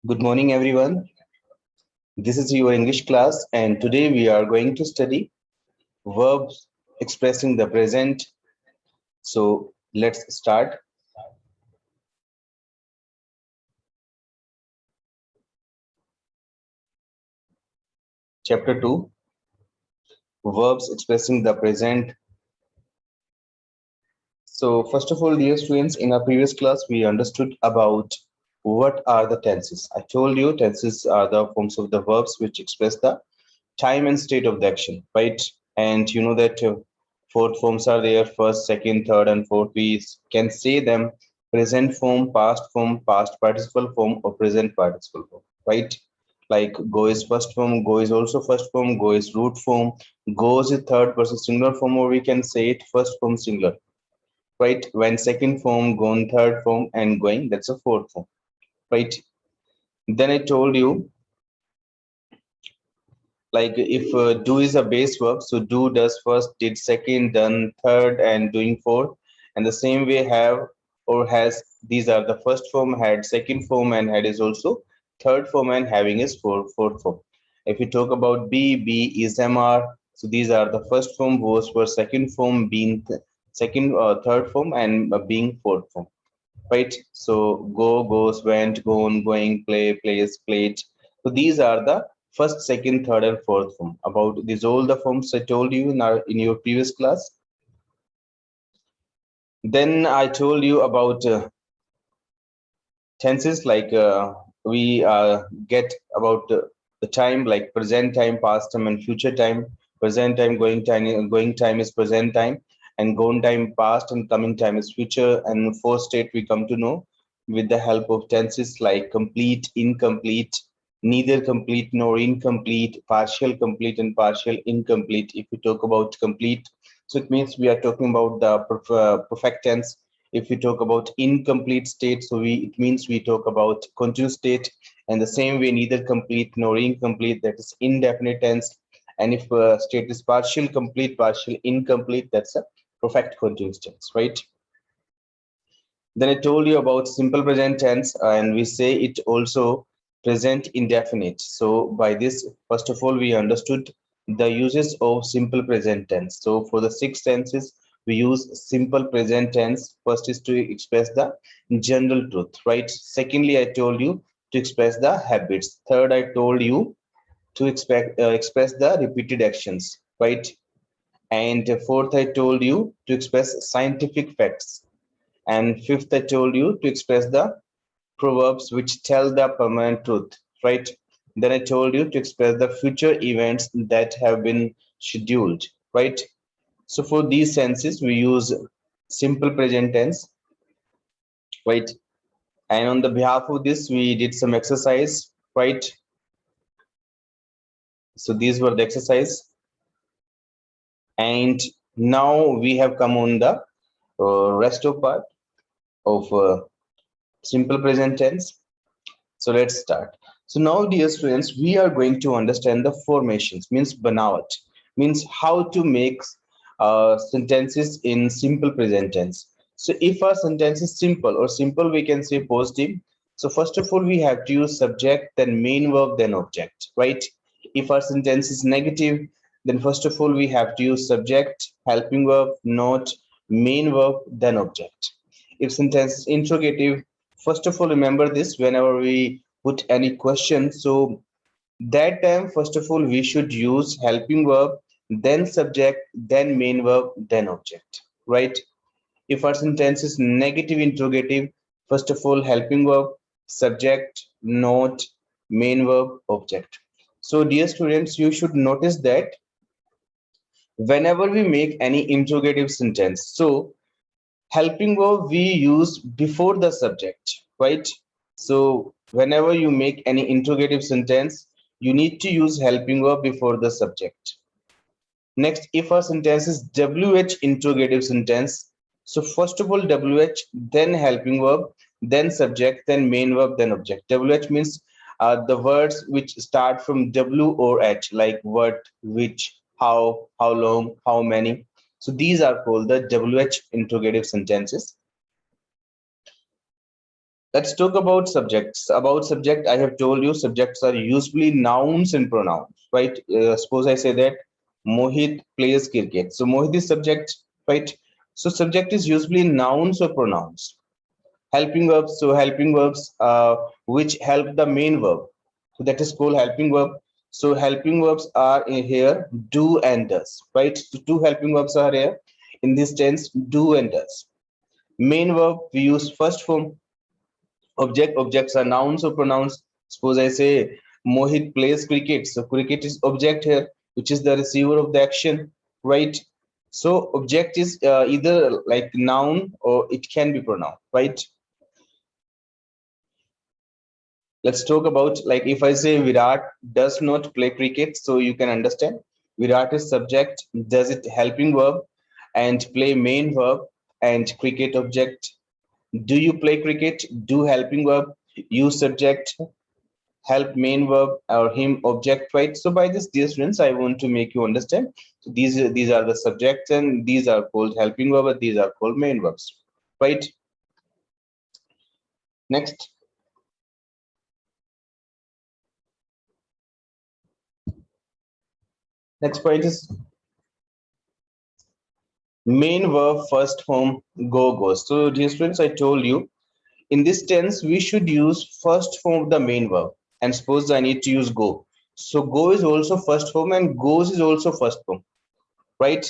Good morning, everyone. This is your English class, and today we are going to study verbs expressing the present. So let's start. Chapter 2, verbs expressing the present. So, first of all, dear students, in our previous class, we understood about what are the tenses. I told you tenses are the forms of the verbs which express the time and state of the action, right? And you know that four forms are there: first, second, third, and fourth. We can say them present form, past participle form, or present participle form, right? Like go is first form, go is also first form, go is root form, goes is third person singular form, or we can say it first form singular, right? When second form, gone third form, and going, that's a fourth form, right? Then I told you, like if do is a base verb, so do does first, did second, done third, and doing fourth. And the same way have or has, these are the first form, had second form, and had is also third form, and having is fourth form. If we talk about be is mr, so these are the first form, was for second form, being second third form, and being fourth form, right? So go, goes, went, gone, going, play, plays, played. So these are the first, second, third, and fourth form. About these all the forms I told you in your previous class. Then I told you about tenses, like we get about the time, like present time, past time, and future time. Present time, going time is present time, and gone time past, and coming time is future. And fourth state we come to know with the help of tenses like complete, incomplete, neither complete nor incomplete, partial complete, and partial incomplete. If we talk about complete, so it means we are talking about the perfect tense. If we talk about incomplete state, so it means we talk about continuous state. And the same way, neither complete nor incomplete, that is indefinite tense. And if state is partial complete, partial incomplete, that's a perfect continuous tense, right? Then I told you about simple present tense, and we say it also present indefinite. So by this, first of all, we understood the uses of simple present tense. So for the six tenses, we use simple present tense. First is to express the general truth, right? Secondly, I told you to express the habits. Third, I told you to express the repeated actions, right? And fourth, I told you to express scientific facts. And fifth, I told you to express the proverbs which tell the permanent truth, right? Then I told you to express the future events that have been scheduled, right? So for these senses, we use simple present tense, right? And on the behalf of this, we did some exercise, right? So these were the exercise. And now we have come on the rest of part of simple present tense. So let's start. So now, dear students, we are going to understand the formations, means banawat, means how to make sentences in simple present tense. So if our sentence is simple or simple, we can say positive. So first of all, we have to use subject, then main verb, then object, right? If our sentence is negative, then first of all, we have to use subject, helping verb, not main verb, then object. If sentence is interrogative, first of all, remember this whenever we put any question. So that time, first of all, we should use helping verb, then subject, then main verb, then object, right? If our sentence is negative interrogative, first of all, helping verb, subject, not main verb, object. So dear students, you should notice that whenever we make any interrogative sentence, so helping verb we use before the subject, right? So whenever you make any interrogative sentence, you need to use helping verb before the subject. Next, if our sentence is WH interrogative sentence, so first of all WH, then helping verb, then subject, then main verb, then object. WH means the words which start from W or H, like what, which, how long, how many. So these are called the WH interrogative sentences. Let's talk about subjects. About subject, I have told you subjects are usually nouns and pronouns, right? Suppose I say that Mohit plays cricket. So Mohit is subject, right? So subject is usually nouns or pronouns. Helping verbs, so helping verbs which help the main verb. So that is called helping verb. So helping verbs are in here do and does, right? So two helping verbs are here in this tense, do and does. Main verb, we use first form. Objects are nouns or pronouns. Suppose I say Mohit plays cricket. So cricket is object here, which is the receiver of the action, right? So object is either like noun or it can be pronoun, right? Let's talk about, like, if I say Virat does not play cricket, so you can understand Virat is subject, does it helping verb, and play main verb, and cricket object. Do you play cricket? Do helping verb, use subject, help main verb, or him object, right? So by this, dear students, I want to make you understand. So these are the subjects, and these are called helping verb, and these are called main verbs, right? Next. Next point is main verb first form go goes. So dear students, I told you in this tense we should use first form of the main verb. And suppose I need to use go, so go is also first form and goes is also first form, right?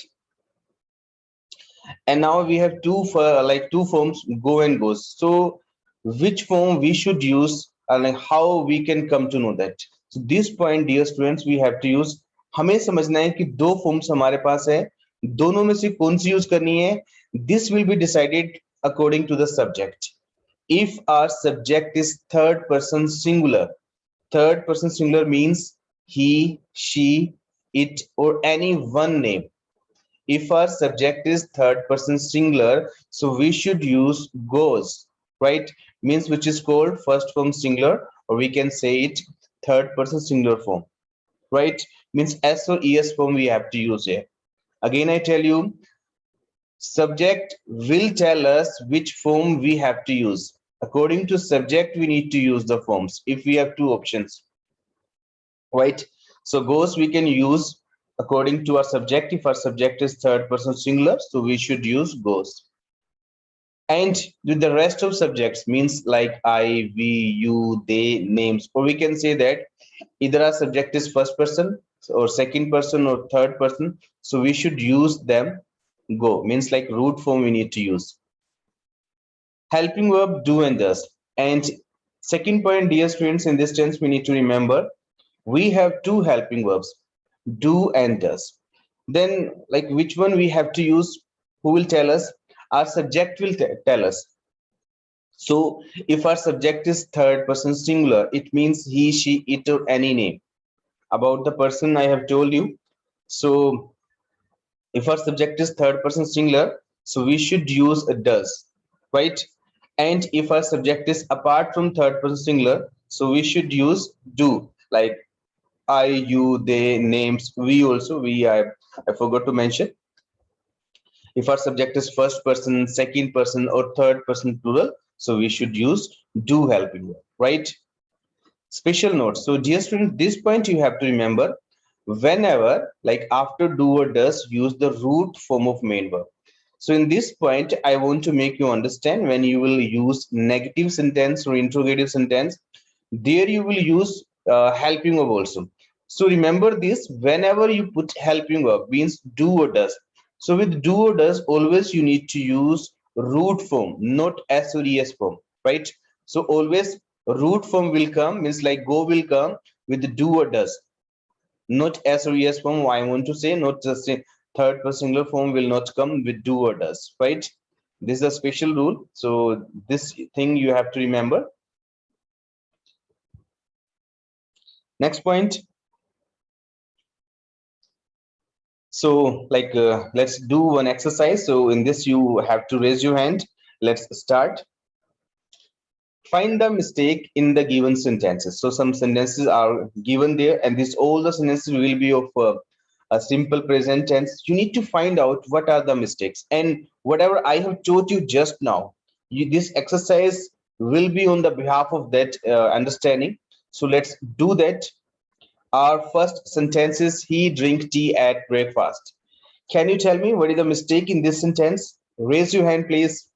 And now we have two for like two forms, go and goes. So which form we should use and like how we can come to know that. So this point, dear students, we have to use. हमें समझना है कि दो forms हमारे पास है, दोनों में से कौन सी यूज करनी है. This will be decided according to the subject. If our subject is third person singular means he, she, it, or any one name. If our subject is third person singular, so we should use goes, right? Means which is called first form singular, or we can say it third person singular form, right? Means s or es form we have to use here. Again, I tell you, subject will tell us which form we have to use. According to subject, we need to use the forms if we have two options, right? So goes we can use according to our subject. If our subject is third person singular, so we should use goes. And with the rest of subjects means like I, we, you, they, names, or we can say that either our subject is first person or second person or third person, so we should use them go. Means like root form we need to use. Helping verb do and does. And second point, dear students, in this tense we need to remember we have two helping verbs, do and does. Then like which one we have to use, who will tell us? Our subject will tell us. So if our subject is third person singular, it means he, she, it, or any name. About the person I have told you. So if our subject is third person singular, so we should use a does, right? And if our subject is apart from third person singular, so we should use do, like I, you, they, names, we also, I forgot to mention. If our subject is first person, second person, or third person plural, so we should use do helping verb, right? Special note. So dear student, this point you have to remember, whenever like after do or does, use the root form of main verb. So in this point, I want to make you understand when you will use negative sentence or interrogative sentence, there you will use helping verb also. So remember this, whenever you put helping verb means do or does. So with do or does, always you need to use root form, not s or es form, right? So always root form will come, means like go will come with do or does, not s or es form. I want to say not just a third person singular form will not come with do or does, right? This is a special rule, so this thing you have to remember. Next point. So like let's do one exercise. So in this you have to raise your hand. Let's start. Find the mistake in the given sentences. So some sentences are given there, and this all the sentences will be of a simple present tense. You need to find out what are the mistakes, and whatever I have taught you just now, this exercise will be on the behalf of that understanding. So let's do that. Our first sentence is he drink tea at breakfast. Can you tell me what is the mistake in this sentence? Raise your hand, please.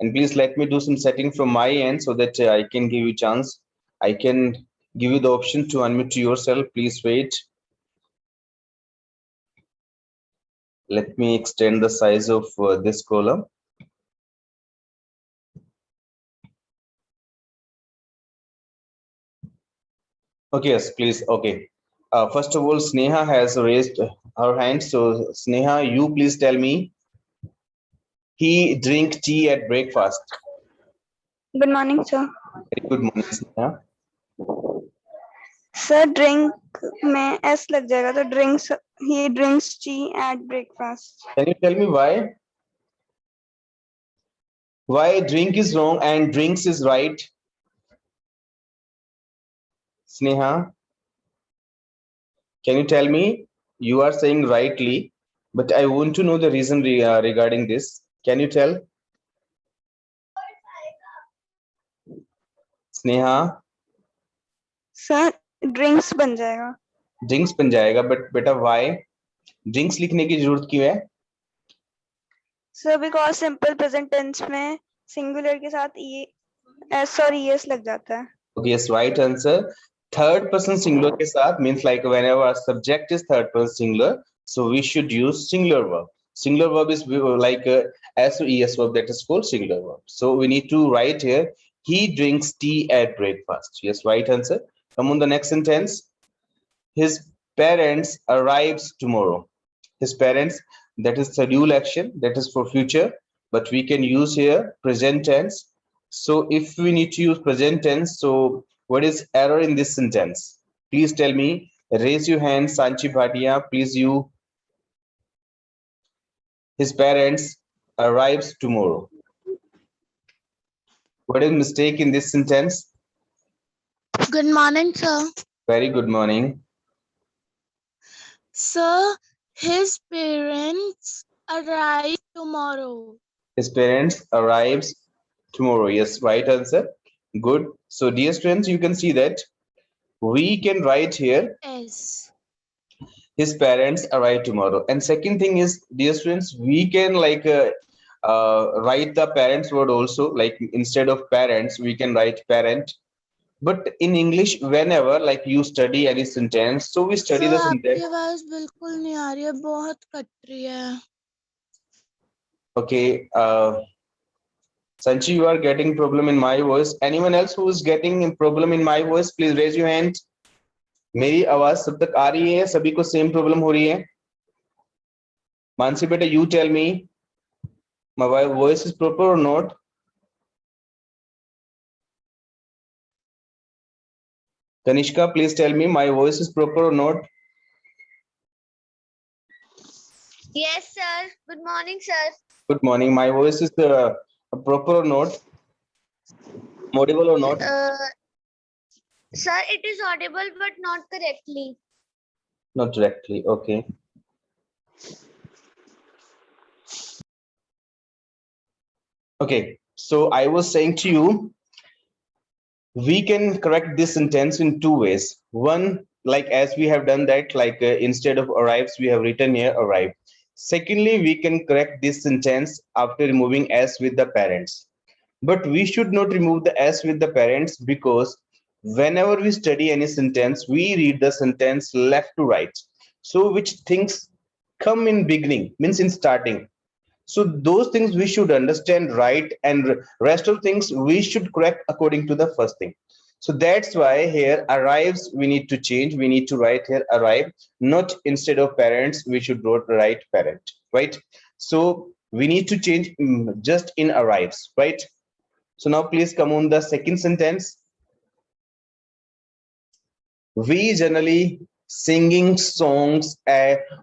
And please let me do some setting from my end so that I can give you chance. I can give you the option to unmute yourself. Please wait. Let me extend the size of this column. Okay, yes, please. Okay. First of all, Sneha has raised her hand. So Sneha, you please tell me. He drink tea at breakfast. Good morning, sir. Very good morning, Sneha. Sir, drink में S लग जाएगा तो drinks. He drinks tea at breakfast. Can you tell me why? Why drink is wrong and drinks is right? Sneha, can you tell me? You are saying rightly, but I want to know the reason regarding this. Can you tell? Sneha, Sir, drinks बन जाएगा. drinks बन जाएगा, but बेटा why? Drinks लिखने की जरूरत क्यों है? Sir, because simple present tense में singular के साथ S और es लग जाता है. Okay, yes, right answer. Third person singular के साथ means like whenever our subject is third person singular, so we should use singular verb. Singular verb is like S or es verb, that is called singular verb. So we need to write here, he drinks tea at breakfast. Yes, right answer. Come on the next sentence. His parents arrives tomorrow. His parents, that is schedule action, that is for future, but we can use here present tense. So if we need to use present tense, so what is error in this sentence? Please tell me. Raise your hand, Sanchi Bhatia. Please, you. His parents arrives tomorrow. What is mistake in this sentence? Good morning, sir. Very good morning. Sir, his parents arrive tomorrow. His parents arrives tomorrow. Yes, right answer. Good. So dear students, you can see that we can write here Yes. his parents arrive tomorrow. And second thing is, dear students, we can like write the parents word also, like instead of parents we can write parent. But in English, whenever like you study any sentence, so we study the Sir, sentence. आपकी आवाज बिल्कुल नहीं आ रही है, बहुत cut रही है. Okay, Sanchi, you are getting problem in my voice. Anyone else who is getting a problem in my voice, please raise your hand. मेरी आवाज सब तक आ रही है? सभी को सेम प्रॉब्लम हो रही है? मानसी बेटा, you tell me, my voice is proper or not? Kanishka, please tell me, my voice is proper or not? Yes, sir. Good morning, sir. Good morning. My voice is proper or not? Audible or not? Sir, it is audible but not correctly. Not directly. Okay. Okay. So I was saying to you, we can correct this sentence in two ways. One, like as we have done that, like instead of arrives, we have written here arrive. Secondly, we can correct this sentence after removing s with the parents. But we should not remove the s with the parents, because whenever we study any sentence, we read the sentence left to right. So which things come in beginning means in starting. So those things we should understand right, and rest of things we should correct according to the first thing. So that's why here arrives we need to change. We need to write here arrive, not instead of parents we should write parent, right? So we need to change just in arrives, right? So now please come on the second sentence. We generally singing songs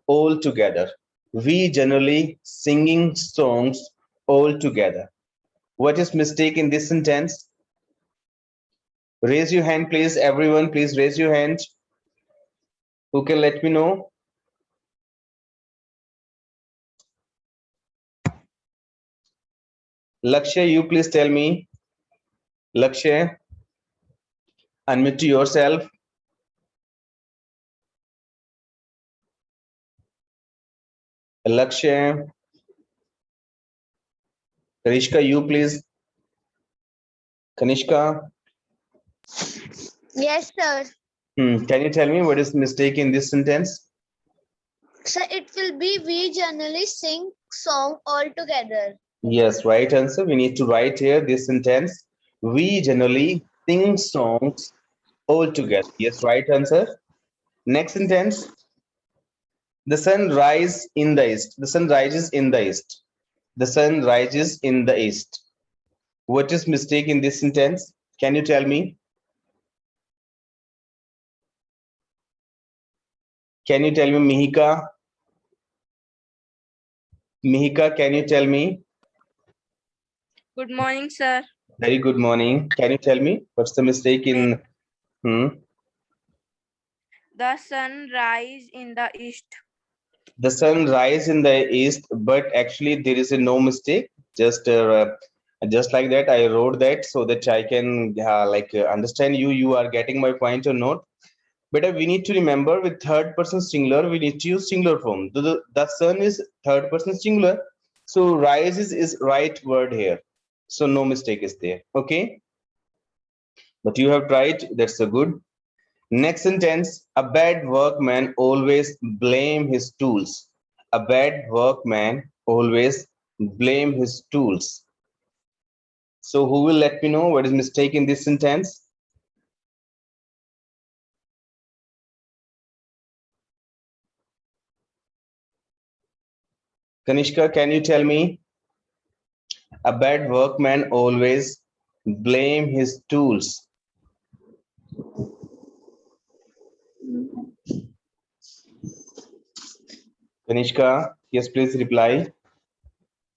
all together. We generally singing songs all together. What is mistake in this sentence? Raise your hand, please. Everyone, please raise your hand. Who can let me know? Lakshya, you please tell me. Lakshay, unmute yourself. Lakshay, Kanishka, you please. Kanishka, Yes, sir. can you tell me what is mistake in this sentence? So it will be we generally sing song all together. Yes, right answer. We need to write here this sentence. We generally sing songs all together. Yes, right answer. Next sentence. The sun rises in the east. The sun rises in the east. The sun rises in the east. What is mistake in this sentence? Can you tell me? Can you tell me, Mihika? Mihika, can you tell me? Good morning, sir. Very good morning. Can you tell me what's the mistake in? The sun rise in the east. The sun rises in the east, but actually there is a no mistake. Just like that, I wrote that so that I can understand you. You are getting my point or not? But we need to remember with third person singular, we need to use singular form. The sun is third person singular, so rises is right word here. So no mistake is there. Okay, but you have tried. That's a good. Next sentence, a bad workman always blame his tools. A bad workman always blame his tools. So who will let me know what is mistake in this sentence? Kanishka, can you tell me? A bad workman always blame his tools. Kanishka, yes, please reply.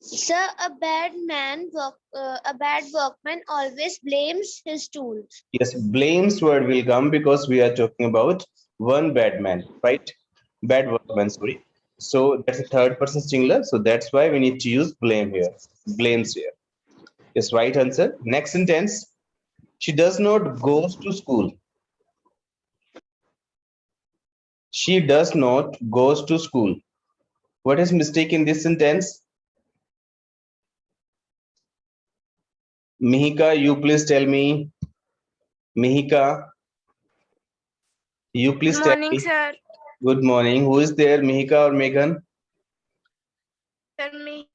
Sir, a bad workman always blames his tools. Yes, blames word will come because we are talking about one bad man, right? Bad workman, sorry. So that's a third person singular. So that's why we need to use blame here. Blames here. Yes, right answer. Next sentence. She does not goes to school. She does not goes to school. What is mistake in this sentence? Mihika, you please tell me. Mihika, you please Good tell morning, me. sir. Good morning. Who is there, Mihika or Megan? Tell me.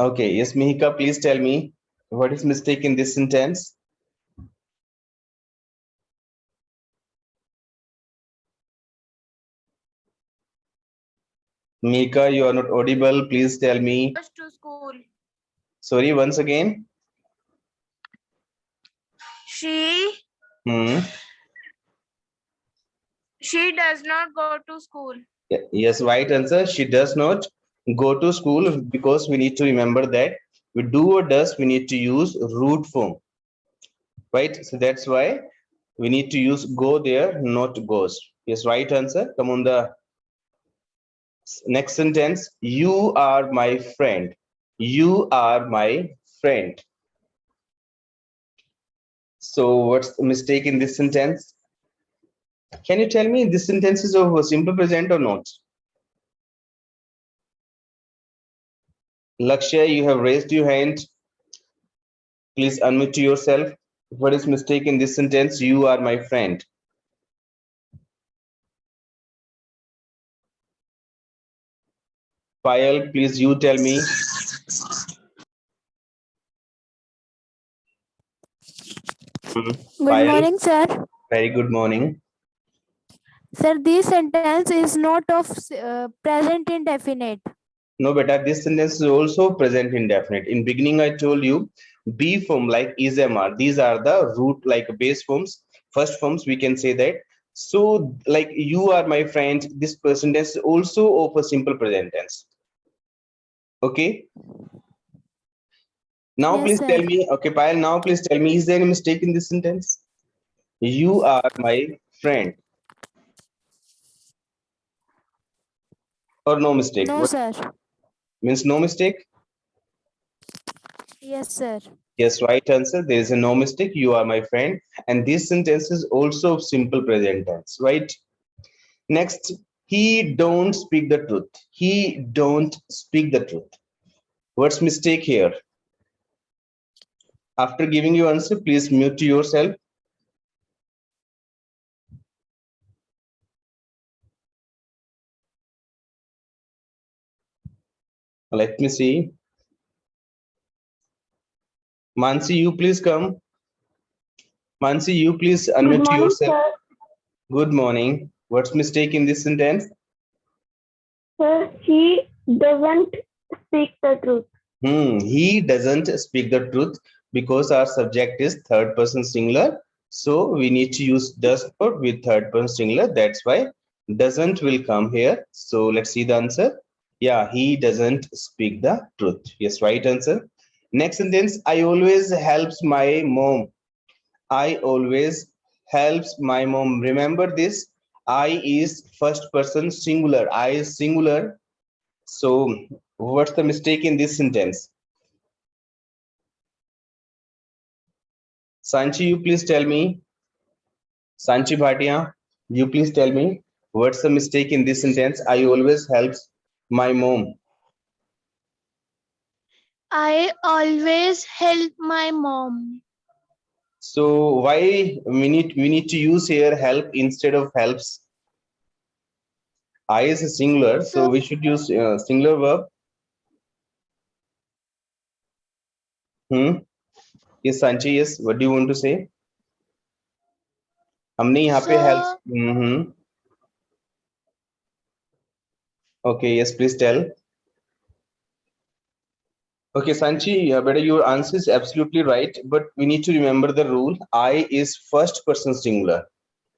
Okay, yes, Mihika, please tell me. What is mistake in this sentence? Mihika, you are not audible. Please tell me. Goes to school. Sorry, once again. She Hmm. does not go to school. Yes, right answer. She does not go to school because we need to remember that we do or does, we need to use root form, right? So that's why we need to use go there, not goes. Yes, right answer. Come on the next sentence. You are my friend. You are my friend. So what's the mistake in this sentence? Can you tell me this sentence is of simple present or not? Lakshya, you have raised your hand. Please unmute yourself. What is mistake in this sentence? You are my friend. Payal, please you tell me. Good Payal, morning, sir. very good morning. Sir, this sentence is not of present indefinite. No, beta, this sentence is also present indefinite. In beginning, I told you be form like is, am, are. These are the root like base forms. First forms we can say that. So like you are my friend. This sentence is also of a simple present tense. Okay. Now Yes, please sir. tell me. Okay, Payal. Now please tell me. Is there any mistake in this sentence? You are my friend. Or no mistake? No, What sir. means no mistake? Yes, sir. Yes, right answer. There is a no mistake. You are my friend. And this sentence is also simple present tense, right? Next, he don't speak the truth. He don't speak the truth. What's mistake here? After giving you answer, please mute yourself. Let me see. Mansi, you please come. Mansi, you please unmute yourself. Good morning. What's mistake in this sentence? Sir, he doesn't speak the truth. He doesn't speak the truth because our subject is third person singular. So we need to use does not with third person singular. That's why doesn't will come here. So let's see the answer. Yeah, he doesn't speak the truth. Yes, right answer. Next sentence, I always helps my mom. I always helps my mom. Remember this. I is first person singular. I is singular. So what's the mistake in this sentence? Sanchi, you please tell me. Sanchi Bhatia, you please tell me what's the mistake in this sentence? I always helps my mom. I always help my mom. So why we need to use here help instead of helps? I is a singular, so we should use singular verb. Yes, Sanchi, yes. What do you want to say? हमने यहाँ पे helps. Okay, yes, please tell. Okay, Sanchi, better your answer is absolutely right, but we need to remember the rule. I is first person singular,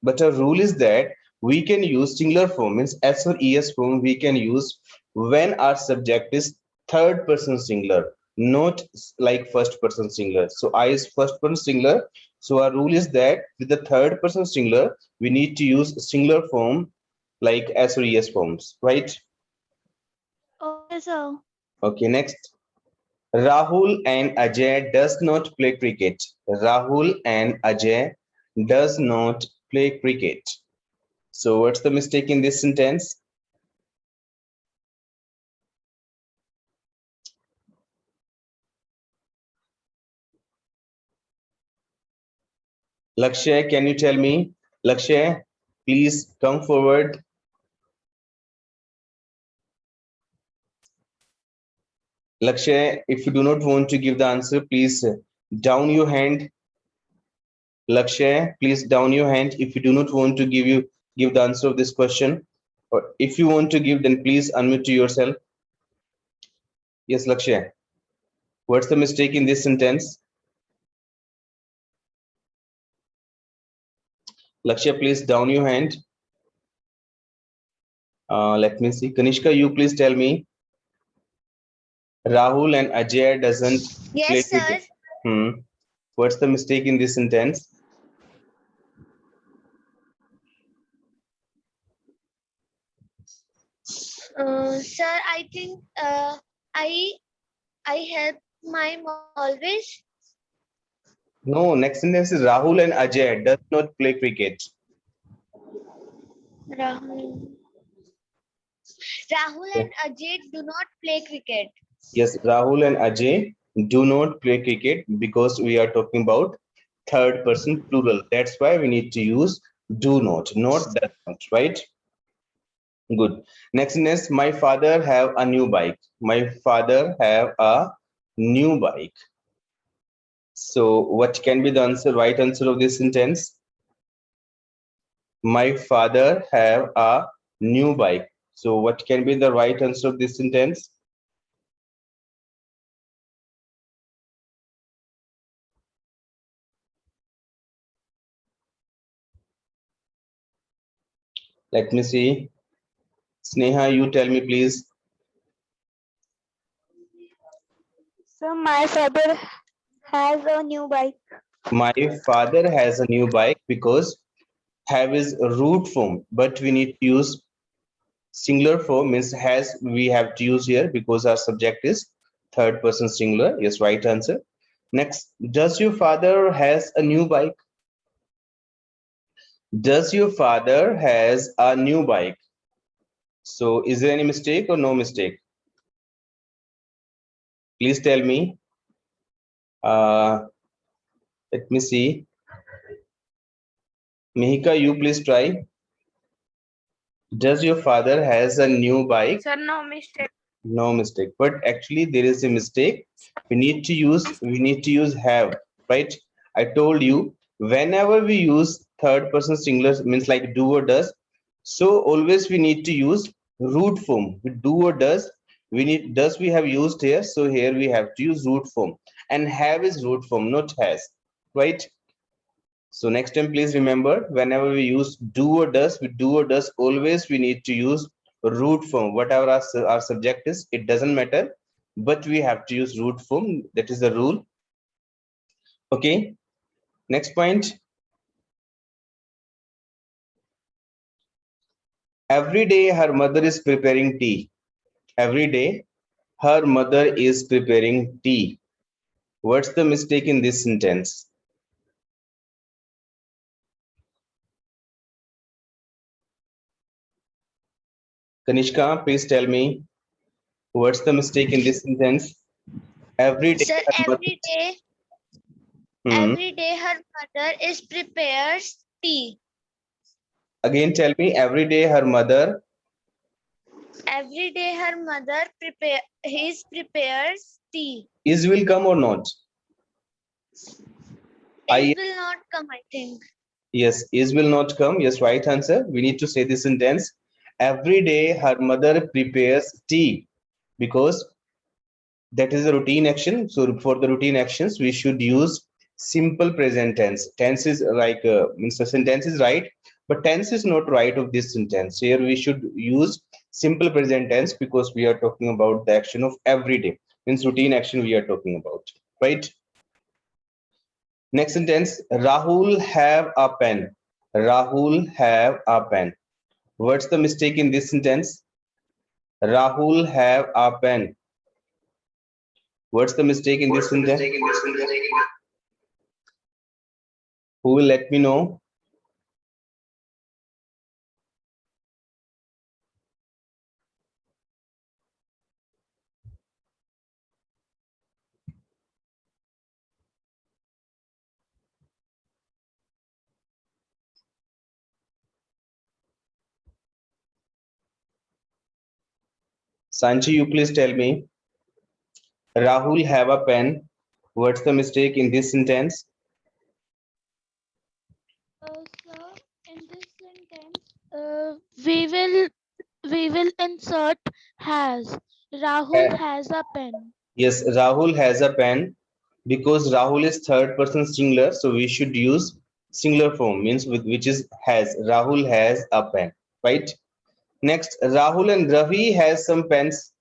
but a rule is that we can use singular form, means S or ES form we can use when our subject is third person singular, not like first person singular. So I is first person singular. So our rule is that with the third person singular, we need to use singular form like S or ES forms, right? Okay, sir. Okay, next. Rahul and Ajay does not play cricket. Rahul and Ajay does not play cricket. So what's the mistake in this sentence? Lakshay, can you tell me? Lakshay, please come forward. Lakshay, if you do not want to give the answer, please down your hand. Lakshay, please down your hand if you do not want to give the answer of this question. Or if you want to give, then please unmute yourself. Yes, Lakshay. What's the mistake in this sentence? Lakshay, please down your hand. Let me see. Kanishka, you please tell me. Rahul and Ajay doesn't play Yes, sir. cricket. What's the mistake in this sentence? Sir, I think I help my mom always. No, next sentence is Rahul and Ajay does not play cricket. Rahul and Ajay do not play cricket. Yes, Rahul and Ajay do not play cricket because we are talking about third person plural. That's why we need to use do not does not, right? Good. Next is my father have a new bike. My father have a new bike. So what can be the answer, right answer of this sentence? My father have a new bike. So what can be the right answer of this sentence? Let me see. Sneha, you tell me, please. So my father has a new bike. My father has a new bike because have is a root form, but we need to use singular form, means has we have to use here because our subject is third person singular. Yes, right answer. Next, does your father has a new bike? Does your father has a new bike? So is there any mistake or no mistake? Please tell me. Let me see. Mihika, you please try. Does your father has a new bike? Sir, no mistake. No mistake. But actually there is a mistake. We need to use have, right? I told you whenever we use third person singular means like do or does. So always we need to use root form. With do or does, we need does we have used here. So here we have to use root form, and have is root form, not has, right? So next time, please remember, whenever we use do or does, with do or does, always we need to use root form. Whatever our subject is, it doesn't matter, but we have to use root form. That is the rule. Okay. Next point. Every day her mother is preparing tea. Every day her mother is preparing tea. What's the mistake in this sentence? Kanishka, please tell me. What's the mistake in this sentence? Every day Sir, her mother. every day her mother is prepares tea. Again, tell me. Every day her mother. Every day her mother prepares tea. Is will come or not? It will not come, I think. Yes, is will not come. Yes, right answer. We need to say this sentence. Every day her mother prepares tea, because that is a routine action. So for the routine actions, we should use simple present tense. Tense is like means the sentence is right, but tense is not right of this sentence. Here we should use simple present tense because we are talking about the action of every day. Means routine action we are talking about, right? Next sentence, Rahul have a pen. Rahul have a pen. What's the mistake in this sentence? Rahul have a pen. What's the mistake in this sentence? Who will let me know? Sanchi, you please tell me. Rahul have a pen. What's the mistake in this sentence? Sir, in this sentence, we will insert has. Rahul has a pen. Yes, Rahul has a pen because Rahul is third person singular. So we should use singular form, means with which is has. Rahul has a pen, right? Next, Rahul and Ravi has some pens.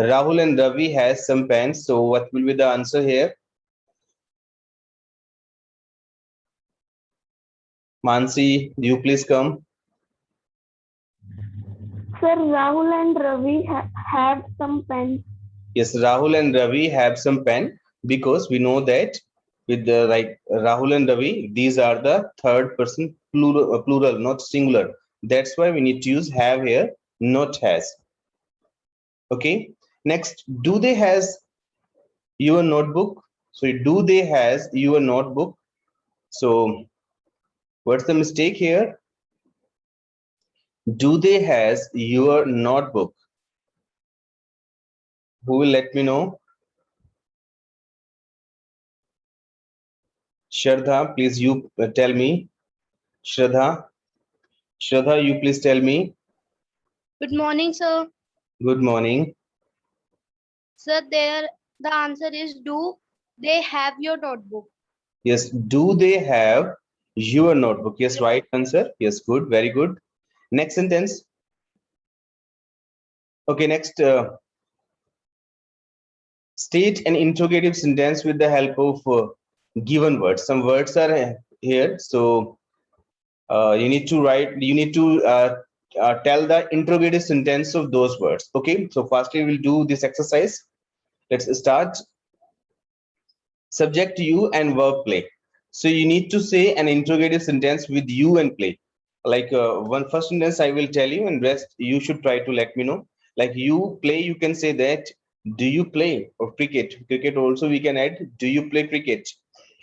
Rahul and Ravi has some pens. So what will be the answer here? Mansi, you please come. Sir, Rahul and Ravi have some pens. Yes, Rahul and Ravi have some pen because we know that with the like Rahul and Ravi, these are the third person plural, not singular. That's why we need to use have here, not has. Okay. Next, do they has your notebook? So do they has your notebook? So what's the mistake here? Do they has your notebook? Who will let me know? Shraddha, please you tell me. Shraddha, you please tell me. Good morning, sir. Good morning. Sir, the answer is do they have your notebook? Yes, do they have your notebook? Yes, right answer. Yes, good, very good. Next sentence. Okay, next. State an interrogative sentence with the help of given words. Some words are here, so you need to write. You need to tell the interrogative sentence of those words. Okay, so firstly we'll do this exercise. Let's start. Subject you and verb play. So you need to say an interrogative sentence with you and play. Like one first sentence I will tell you, and rest you should try to let me know. Like you play, you can say that, do you play? Or cricket. Cricket also we can add, do you play cricket?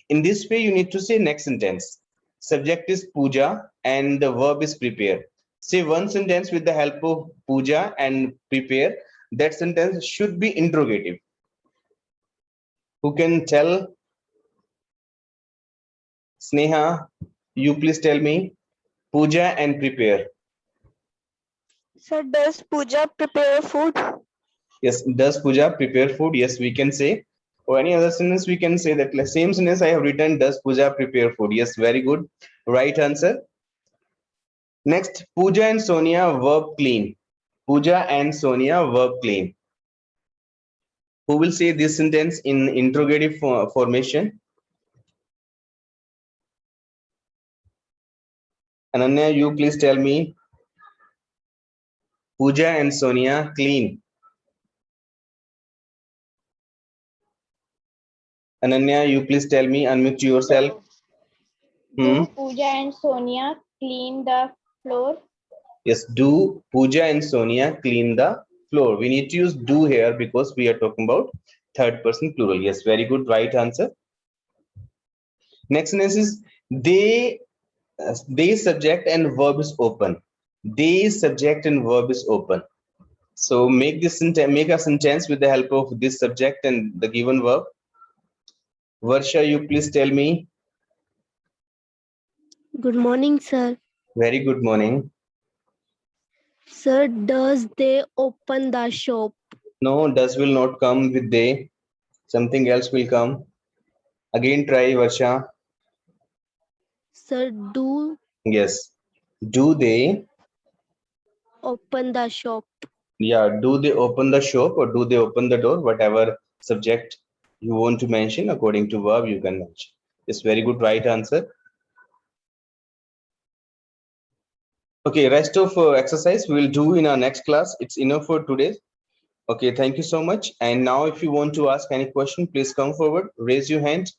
In this way, you need to say next sentence. Subject is puja and the verb is prepare. Say one sentence with the help of puja and prepare. That sentence should be interrogative. Who can tell? Sneha, you please tell me. Puja and prepare. Sir, does Pooja prepare food? Yes, does puja prepare food? Yes, we can say. Or any other sentence we can say that. Same sentence I have written, does puja prepare food? Yes, very good. Right answer. Next, Pooja and Sonia verb clean. Pooja and Sonia verb clean. Who will say this sentence in interrogative formation? Ananya, you please tell me. Pooja and Sonia clean. Ananya, you please tell me. Unmute yourself. Do Pooja and Sonia clean the floor? Yes, do Pooja and Sonia clean the floor? We need to use do here because we are talking about third person plural. Yes, very good. Right answer. Next sentence is they subject and verb is open. They subject and verb is open. So make this make a sentence with the help of this subject and the given verb. Varsha, you please tell me. Good morning, sir. Very good morning. Sir, does they open the shop? No, does will not come with they. Something else will come. Again, try Varsha. Sir, do Yes. Do they? open the shop? Yeah. Do they open the shop or do they open the door? Whatever subject you want to mention according to verb, you can mention. It's very good. Right answer. Okay, rest of exercise we will do in our next class. It's enough for today. Okay, thank you so much. And now if you want to ask any question, please come forward, raise your hand.